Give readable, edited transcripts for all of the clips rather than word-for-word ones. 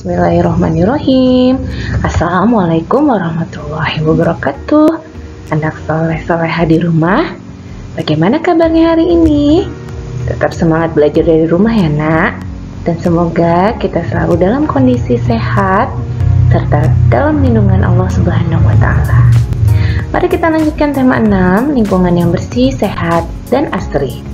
Bismillahirrahmanirrahim. Assalamualaikum warahmatullahi wabarakatuh. Anak soleh-soleha di rumah, bagaimana kabarnya hari ini? Tetap semangat belajar dari rumah ya nak. Dan semoga kita selalu dalam kondisi sehat serta dalam lindungan Allah Subhanahu wa Ta'ala. Mari kita lanjutkan tema 6, lingkungan yang bersih, sehat, dan asri.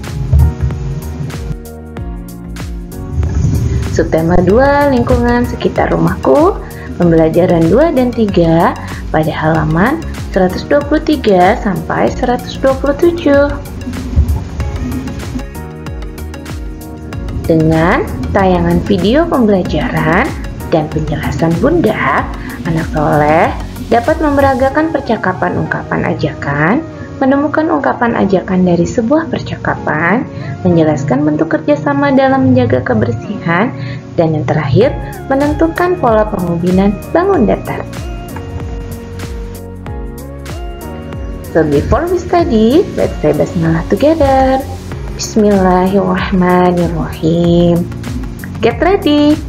Subtema 2, lingkungan sekitar rumahku, pembelajaran 2 dan 3 pada halaman 123 sampai 127. Dengan tayangan video pembelajaran dan penjelasan Bunda, anak soleh dapat memeragakan percakapan ungkapan ajakan, menemukan ungkapan ajakan dari sebuah percakapan, menjelaskan bentuk kerjasama dalam menjaga kebersihan, dan yang terakhir, menentukan pola pengubinan bangun datar. So before we study, let's say Basmalah together. Bismillahirrahmanirrahim. Get ready.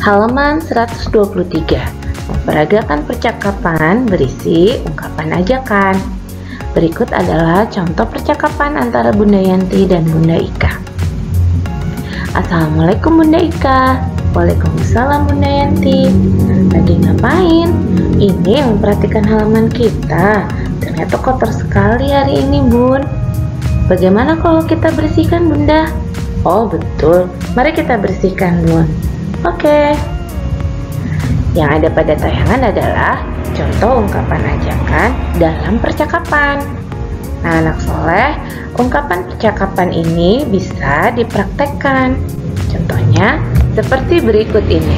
Halaman 123. Memperagakan percakapan berisi ungkapan ajakan. Berikut adalah contoh percakapan antara Bunda Yanti dan Bunda Ika. Assalamualaikum Bunda Ika. Waalaikumsalam Bunda Yanti. Lagi ngapain? Ini memperhatikan halaman kita. Ternyata kotor sekali hari ini Bun. Bagaimana kalau kita bersihkan Bunda? Oh betul, mari kita bersihkan Bun. Oke. Yang ada pada tayangan adalah contoh ungkapan ajakan dalam percakapan. Nah, anak soleh, ungkapan percakapan ini bisa dipraktekkan. Contohnya seperti berikut ini.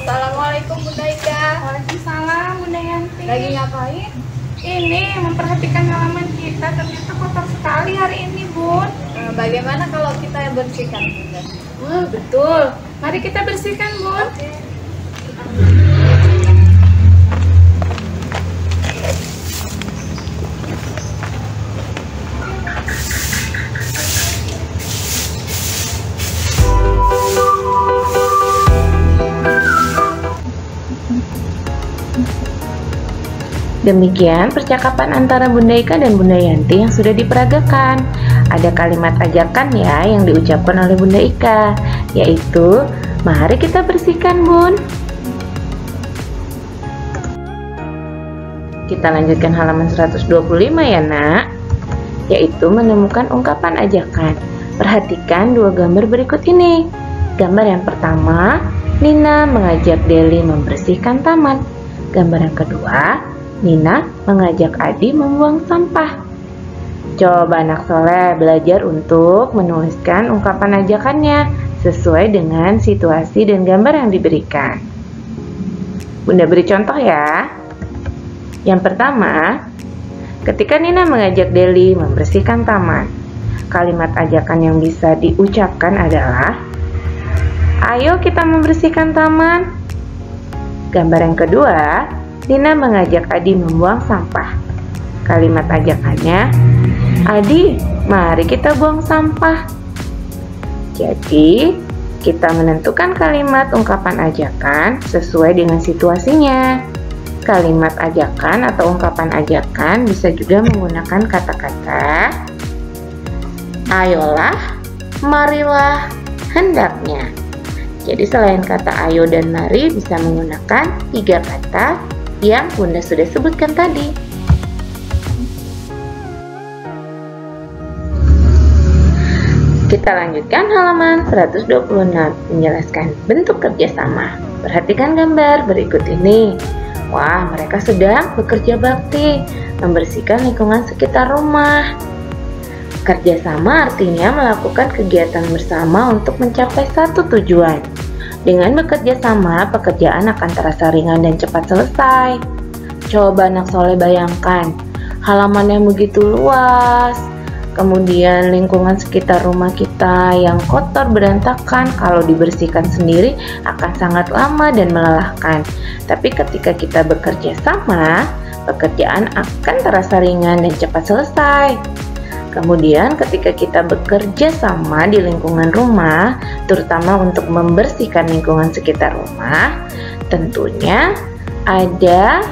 Assalamualaikum Bunda Ika. Waalaikumsalam Bunda Yanti. Lagi ngapain? Ini memperhatikan halaman kita, ternyata kotor sekali hari ini Bun. Bagaimana kalau kita bersihkan Bunda? Wah betul, mari kita bersihkan Bun. Demikian percakapan antara Bunda Ika dan Bunda Yanti yang sudah diperagakan. Ada kalimat ajakan ya yang diucapkan oleh Bunda Ika, yaitu mari kita bersihkan Bun. Kita lanjutkan halaman 125 ya nak, yaitu menemukan ungkapan ajakan. Perhatikan dua gambar berikut ini. Gambar yang pertama, Nina mengajak Deli membersihkan taman. Gambar yang kedua, Nina mengajak Adi membuang sampah. Coba anak soleh belajar untuk menuliskan ungkapan ajakannya sesuai dengan situasi dan gambar yang diberikan. Bunda beri contoh ya. Yang pertama, ketika Nina mengajak Deli membersihkan taman, kalimat ajakan yang bisa diucapkan adalah, ayo kita membersihkan taman. Gambar yang kedua, Nina mengajak Adi membuang sampah. Kalimat ajakannya, Adi, mari kita buang sampah. Jadi, kita menentukan kalimat ungkapan ajakan sesuai dengan situasinya. Kalimat ajakan atau ungkapan ajakan bisa juga menggunakan kata-kata ayolah, marilah, hendaknya. Jadi selain kata ayo dan mari bisa menggunakan 3 kata yang Bunda sudah sebutkan tadi. Kita lanjutkan halaman 126, menjelaskan bentuk kerjasama. Perhatikan gambar berikut ini. Wah, mereka sedang bekerja bakti, membersihkan lingkungan sekitar rumah. Kerjasama artinya melakukan kegiatan bersama untuk mencapai satu tujuan. Dengan bekerja sama, pekerjaan akan terasa ringan dan cepat selesai. Coba anak soleh bayangkan, halaman yang begitu luas, kemudian lingkungan sekitar rumah kita yang kotor berantakan, kalau dibersihkan sendiri akan sangat lama dan melelahkan. Tapi ketika kita bekerja sama, pekerjaan akan terasa ringan dan cepat selesai. Kemudian ketika kita bekerja sama di lingkungan rumah, terutama untuk membersihkan lingkungan sekitar rumah, tentunya ada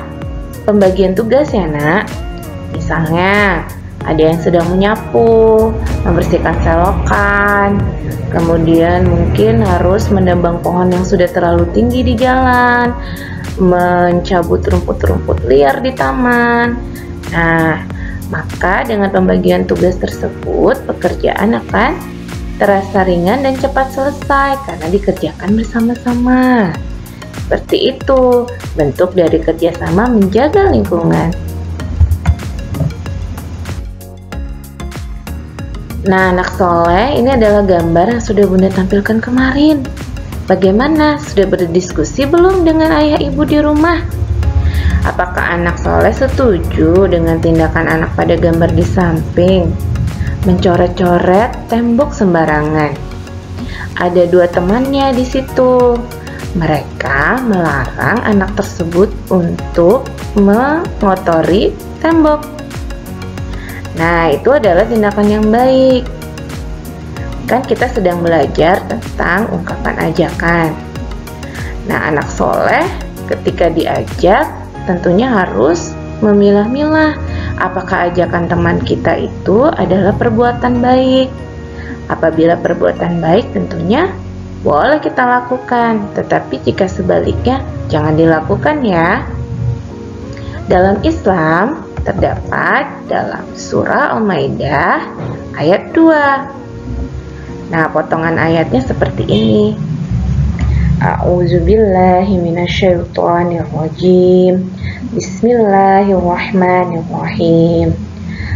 pembagian tugas ya nak. Misalnya ada yang sedang menyapu, membersihkan selokan, kemudian mungkin harus menebang pohon yang sudah terlalu tinggi di jalan, mencabut rumput-rumput liar di taman. Nah, maka dengan pembagian tugas tersebut, pekerjaan akan terasa ringan dan cepat selesai karena dikerjakan bersama-sama. Seperti itu bentuk dari kerjasama menjaga lingkungan. Nah, anak soleh, ini adalah gambar yang sudah Bunda tampilkan kemarin. Bagaimana? Sudah berdiskusi belum dengan ayah ibu di rumah? Apakah anak soleh setuju dengan tindakan anak pada gambar di samping? Mencoret-coret tembok sembarangan. Ada dua temannya di situ. Mereka melarang anak tersebut untuk mengotori tembok. Nah, itu adalah tindakan yang baik. Kan kita sedang belajar tentang ungkapan ajakan. Nah, anak soleh ketika diajak tentunya harus memilah-milah apakah ajakan teman kita itu adalah perbuatan baik. Apabila perbuatan baik tentunya boleh kita lakukan, tetapi jika sebaliknya jangan dilakukan ya. Dalam Islam terdapat dalam surah Al-Maidah ayat 2. Nah, potongan ayatnya seperti ini. A'udzubillahi minasyaitonirrajim. Bismillahirrahmanirrahim.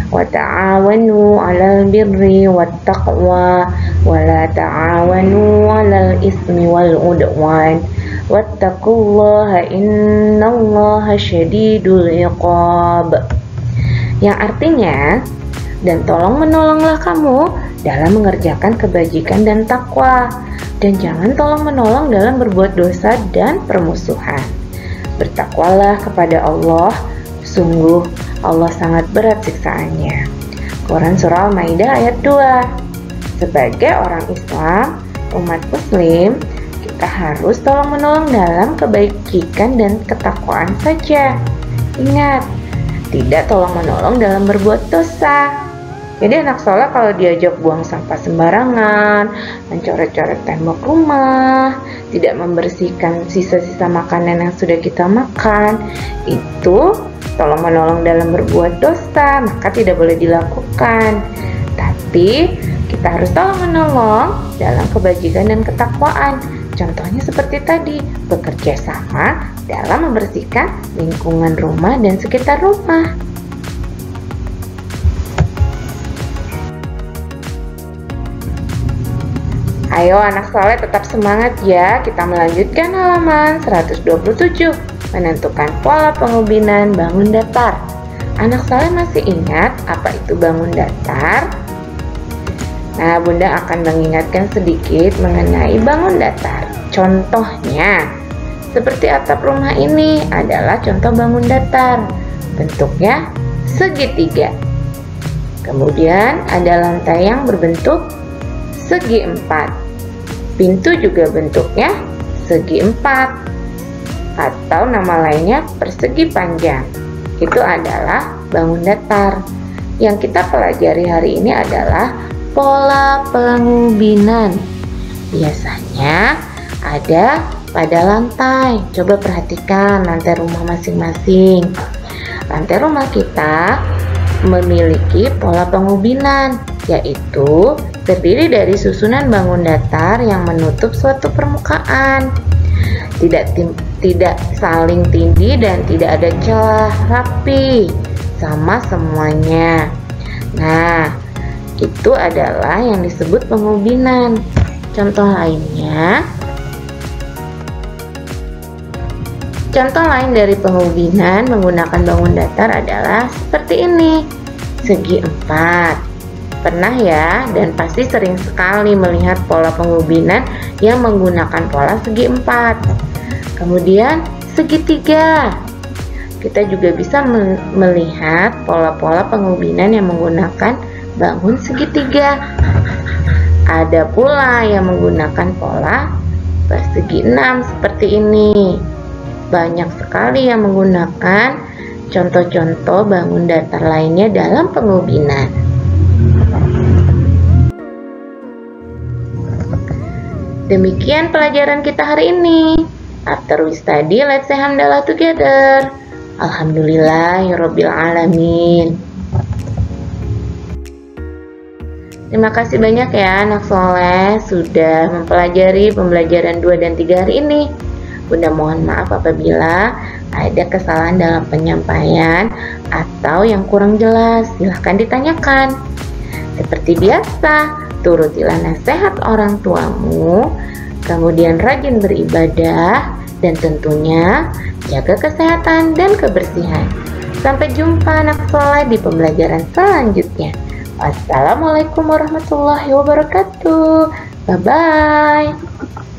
Wa ta'awanu 'alal birri wattaqwa wa la ta'awanu 'alal ismi wal 'udwan. Wattaqullaha innallaha syadidul iqab. Yang artinya, dan tolong menolonglah kamu dalam mengerjakan kebajikan dan takwa, dan jangan tolong menolong dalam berbuat dosa dan permusuhan. Bertakwalah kepada Allah, sungguh Allah sangat berat siksaannya. Quran Surah Al-Maidah ayat 2. Sebagai orang Islam, umat Muslim, kita harus tolong menolong dalam kebajikan dan ketakwaan saja. Ingat, tidak tolong menolong dalam berbuat dosa. Jadi anak soleh kalau diajak buang sampah sembarangan, mencoret-coret tembok rumah, tidak membersihkan sisa-sisa makanan yang sudah kita makan, itu tolong menolong dalam berbuat dosa, maka tidak boleh dilakukan. Tapi kita harus tolong menolong dalam kebajikan dan ketakwaan. Contohnya seperti tadi, bekerja sama dalam membersihkan lingkungan rumah dan sekitar rumah. Ayo anak soleh tetap semangat ya. Kita melanjutkan halaman 127. Menentukan pola pengubinan bangun datar. Anak soleh masih ingat apa itu bangun datar? Nah, Bunda akan mengingatkan sedikit mengenai bangun datar. Contohnya, seperti atap rumah ini adalah contoh bangun datar. Bentuknya segitiga. Kemudian ada lantai yang berbentuk segi 4. Pintu juga bentuknya segi 4. Atau nama lainnya persegi panjang. Itu adalah bangun datar. Yang kita pelajari hari ini adalah pola pengubinan. Biasanya ada pada lantai. Coba perhatikan lantai rumah masing-masing. Lantai rumah kita memiliki pola pengubinan, yaitu terdiri dari susunan bangun datar yang menutup suatu permukaan. Tidak saling tindih dan tidak ada celah, rapi, sama semuanya. Nah, itu adalah yang disebut pengubinan. Contoh lainnya, contoh lain dari pengubinan menggunakan bangun datar adalah seperti ini, segi 4. Pernah ya, dan pasti sering sekali melihat pola pengubinan yang menggunakan pola segi 4. Kemudian segitiga. Kita juga bisa melihat pola-pola pengubinan yang menggunakan bangun segitiga. Ada pula yang menggunakan pola persegi 6 seperti ini. Banyak sekali yang menggunakan contoh-contoh bangun datar lainnya dalam pengubinan. Demikian pelajaran kita hari ini. After we study, let's say hamdalah together. Alhamdulillahirabbil alamin. Terima kasih banyak ya anak soleh sudah mempelajari pembelajaran 2 dan 3 hari ini. Bunda mohon maaf apabila ada kesalahan dalam penyampaian atau yang kurang jelas, silahkan ditanyakan. Seperti biasa, turutilah nasihat orang tuamu, kemudian rajin beribadah, dan tentunya jaga kesehatan dan kebersihan. Sampai jumpa anak soleh di pembelajaran selanjutnya. Wassalamualaikum warahmatullahi wabarakatuh. Bye-bye.